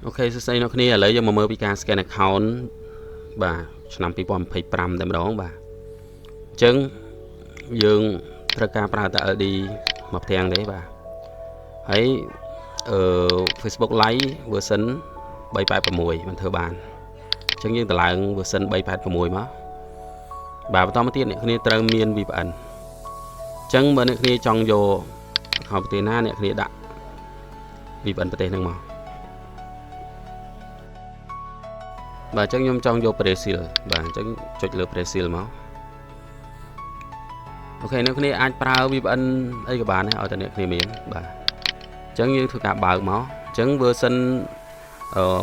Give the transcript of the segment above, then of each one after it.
Ok, sẽ xây nó kia lấy cho mà mơ bị ca scan account bà năm 2025 តែម្ដងបាទអញ្ចឹងយើងត្រូវការប្រើតែ LD មកផ្ទាំងទេបាទហើយFacebook Live version 386មិនធ្វើបានអញ្ចឹងយើងតម្លើង version 386មកបាទបន្តមកទៀតអ្នកគ្នាត្រូវមាន VPN អញ្ចឹងបើអ្នកគ្នាចង់យក account ប្រទេសណាអ្នកគ្នាដាក់ VPN ប្រទេសហ្នឹងមកបាទអញ្ចឹងខ្ញុំចង់យក Brazil បាទអញ្ចឹងចុចលើ Brazil មកអូខេអ្នកគ្នាអាចប្រើ VPN អីក៏បានដែរឲ្យតែអ្នកគ្នាមានបាទអញ្ចឹងយើងធ្វើការបើកមកអញ្ចឹង version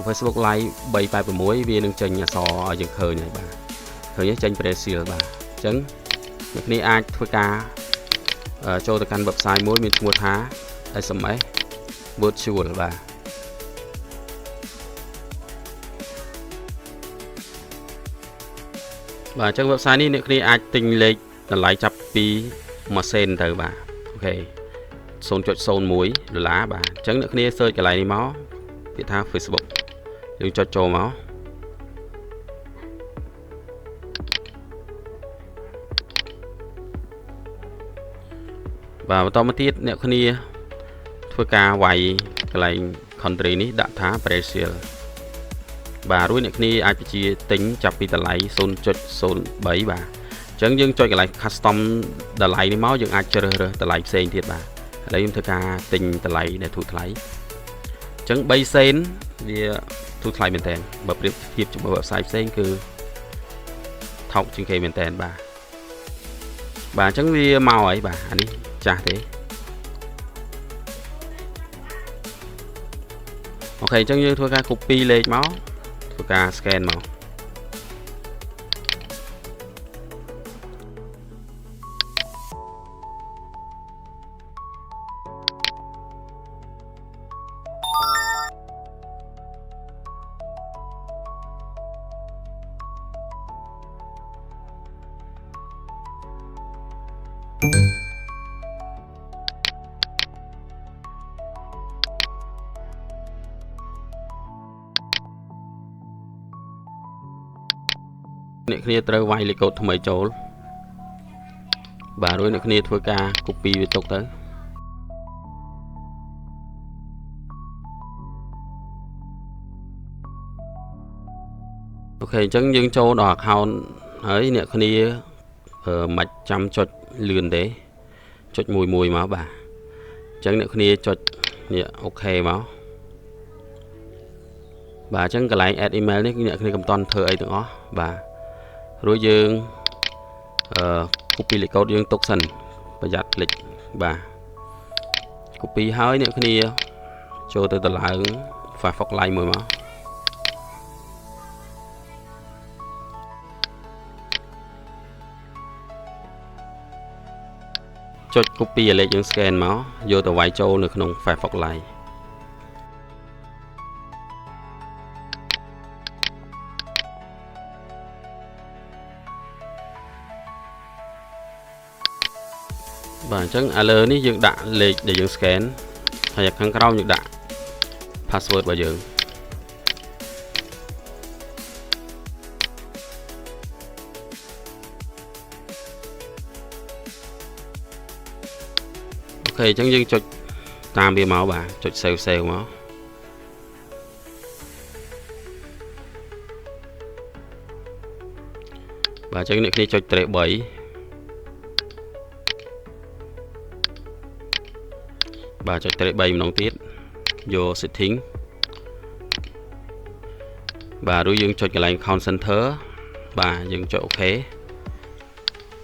Facebook Live 386វានឹងចេញអក្សរឲ្យយើងឃើញហើយបាទឃើញចេញ Brazil បាទអញ្ចឹងអ្នកគ្នាអាចធ្វើការចូលទៅកាន់ website មួយមានឈ្មោះថា SMS Virtual បាទបាទអញ្ចឹង website នេះអ្នកគ្នាអាចទិញលេខតម្លៃចាប់ពី1សេនទៅបាទអូខេ $0.01 បាទអញ្ចឹងអ្នកគ្នា search កន្លែងនេះមកពាក្យថា Facebook យើងចុចចូលមកបាទបន្តមកទៀតអ្នកគ្នាធ្វើការវាយកន្លែង country នេះដាក់ថា Brazil បាទរួចអ្នកគ្នាអាចបញ្ជាទិញចាប់ពីតម្លៃ 0.03 បាទអញ្ចឹងយើងចុចកន្លែង custom តម្លៃនេះមកយើងអាចជ្រើសរើសតម្លៃផ្សេងទៀតបាទឥឡូវខ្ញុំធ្វើការទិញតម្លៃដែលធូរថ្លៃអញ្ចឹង3សេនវាធូរថ្លៃមែនតើបើប្រៀបធៀបជាមួយ website ផ្សេងគឺថោកជាងគេមែនតើបាទអញ្ចឹងវាមកហើយបាទអានេះចាស់ទេអូខេអញ្ចឹងយើងធ្វើការ copy លេខមកធ្វើការ scan មកអ្នកគ្នាត្រូវវាយលេខកូដថ្មីចូលបាទរួចអ្នកគ្នាធ្វើការ copy វាទុកទៅអូខេអញ្ចឹងយើងចូលដល់ account ហើយអ្នកគ្នាមិនចាំចុចលឿនទេចុចមួយមកបាទអញ្ចឹងអ្នកគ្នាចុចនេះអូខេមកបាទអញ្ចឹងកន្លែង add email នេះអ្នកគ្នាកំតន់ធ្វើអីទាំងអស់បាទរួចយើងcopy លេខកូដយើងទុកសិនប្រយ័ត្នភ្លេចបាទ copy ហើយអ្នកគ្នាចូលទៅតម្លើង Firefox Live មួយមកចុច copy លេខយើង scan មកយកទៅវាយចូលនៅក្នុង Firefox Liveបាទអញ្ចឹងឥឡូវនេះយើងដាក់លេខដែលយើង scan ហើយខាងក្រោមយើងដាក់ password របស់យើងអូខេអញ្ចឹងយើងចុចតាមវាមកបាទចុច save មកបាទអញ្ចឹងអ្នកគ្នាចុច track 3បាទចុច track 3ម្ដងទៀតយក setting បាទរួចយើងចុចកន្លែង account center បាទយើងចុច OK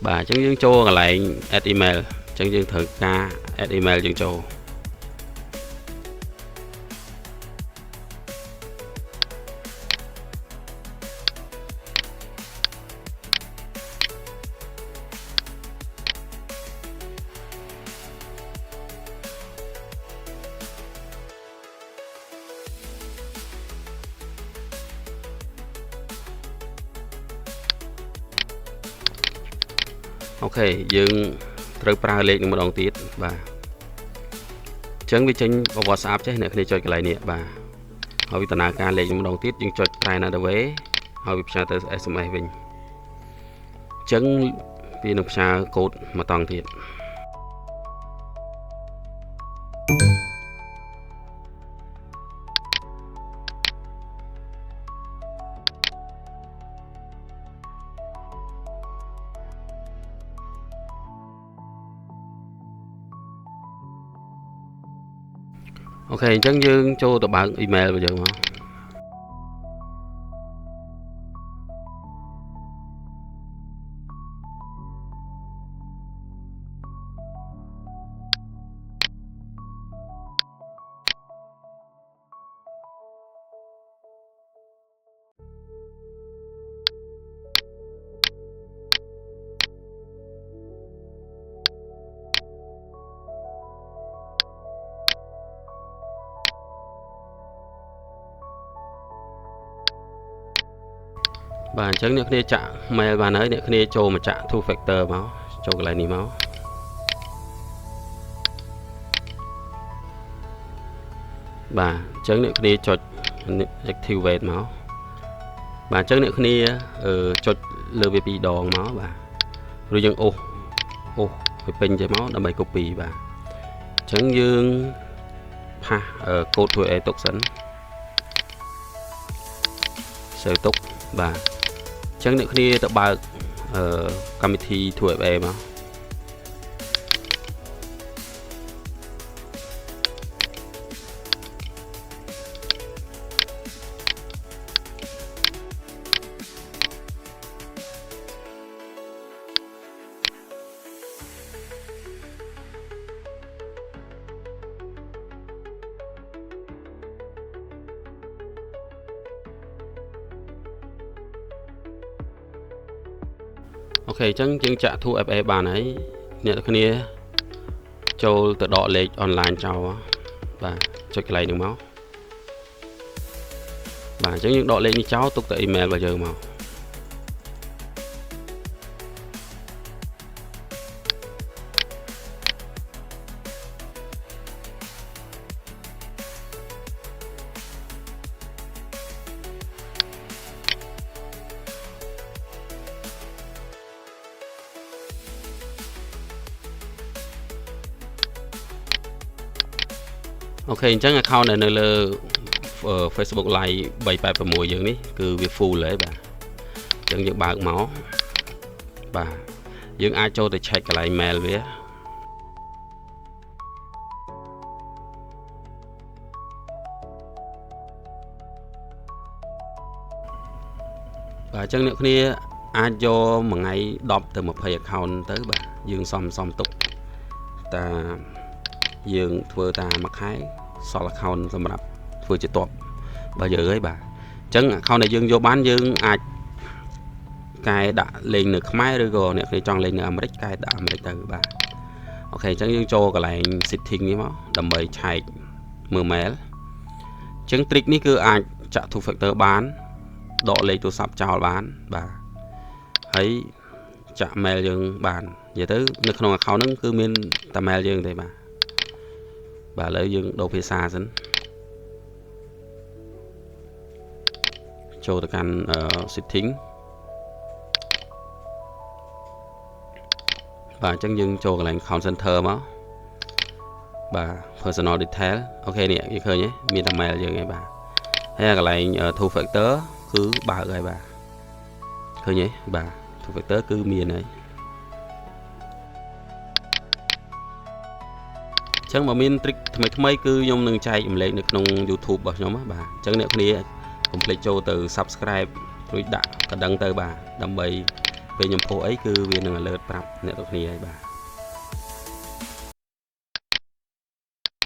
បាទអញ្ចឹងយើងចូលកន្លែង add email អញ្ចឹងយើងត្រូវការ add email យើងចូលអូខេយើងត្រូវប្រើលេខនឹងម្ដងទៀតបាទអញ្ចឹងវាចេញប្រវត្តិស្អាតចេះអ្នកគ្នាចុចកន្លែងនេះបាទ ហើយវាដំណើរការលេខម្ដងទៀតយើងចុច try another way ហើយវាផ្សាយទៅ SMS វិញអញ្ចឹងវានឹងផ្សាយកូដមកតង់ទៀតអូខេអញ្ចឹងយើងចូលទៅបើក email របស់យើងមកបាទអញ្ចឹងអ្នកគ្នាចាក់ mail បានហើយអ្នកគ្នាចូលមកចាក់ two factor មកចូលកន្លែងនេះមកបាទអញ្ចឹងអ្នកគ្នាចុច activate មកបាទអញ្ចឹងអ្នកគ្នាចុចលើវា2ដងមកបាទឬយើងអូសឲ្យពេញចេះមកដើម្បី copy បាទអញ្ចឹងយើងផាសកូដ 2A ទុកសិនសេវទុកបាទអញ្ចឹងអ្នកគ្នាទៅបើកកម្មវិធី 2FA មកអូខេអញ្ចឹងយើងចាក់ 2FA បានហើយអ្នកគ្នាចូលទៅដកលេខ online ចោលបាទចុចកន្លែងនេះមកបាទអញ្ចឹងយើងដកលេខនេះចោលទុកទៅ email របស់យើងមកអូខេអញ្ចឹង account នៅលើ Facebook Live 386យើងនេះគឺវា full ហើយបាទអញ្ចឹងយើងបើកមកបាទយើងអាចចូលទៅ check កន្លែង mail វាបាទអញ្ចឹងអ្នកគ្នាអាចយកមួយថ្ងៃ10ទៅ20 account ទៅបាទយើងសំទុកតាយើងធ្វើតាមមួយខែសល់ account សម្រាប់ធ្វើជាតបបើយើងហើយបាទអញ្ចឹង account ដែលយើងយកបានយើងអាចកែដាក់លេងនៅខ្មែរឬក៏អ្នកគ្នាចង់លេងនៅអាមេរិកកែដាក់អាមេរិកទៅបាទអូខេអញ្ចឹងយើងចូលកន្លែង setting នេះមកដើម្បីឆែកមើល mail អញ្ចឹង trick នេះគឺអាចចាក់ two factor បានដកលេខទូរស័ព្ទចោលបានបាទហើយចាក់ mail យើងបាននិយាយទៅនៅក្នុង account ហ្នឹងគឺមានតែ mail យើងទេបាទឥឡូវយើងដូរភាសាសិនចូលទៅកាន់ setting បាទអញ្ចឹងយើងចូលកន្លែង account center មកបាទ personal detail អូខេនេះយើងឃើញទេមានតែ mail យើងឯងបាទហើយកន្លែង two factor គឺបើកហើយបាទឃើញទេបាទ two factor គឺមានហើយអញ្ចឹងបើមាន trick ថ្មីគឺខ្ញុំនឹងចែករំលែកនៅក្នុង YouTube របស់ខ្ញុំបាទអញ្ចឹងអ្នកគ្នាកុំភ្លេចចូលទៅ Subscribe រួចដាក់កណ្ដឹងទៅបាទដើម្បីពេលខ្ញុំផុសអីគឺវានឹង alert ប្រាប់អ្នកទាំងគ្នាហើយបាទ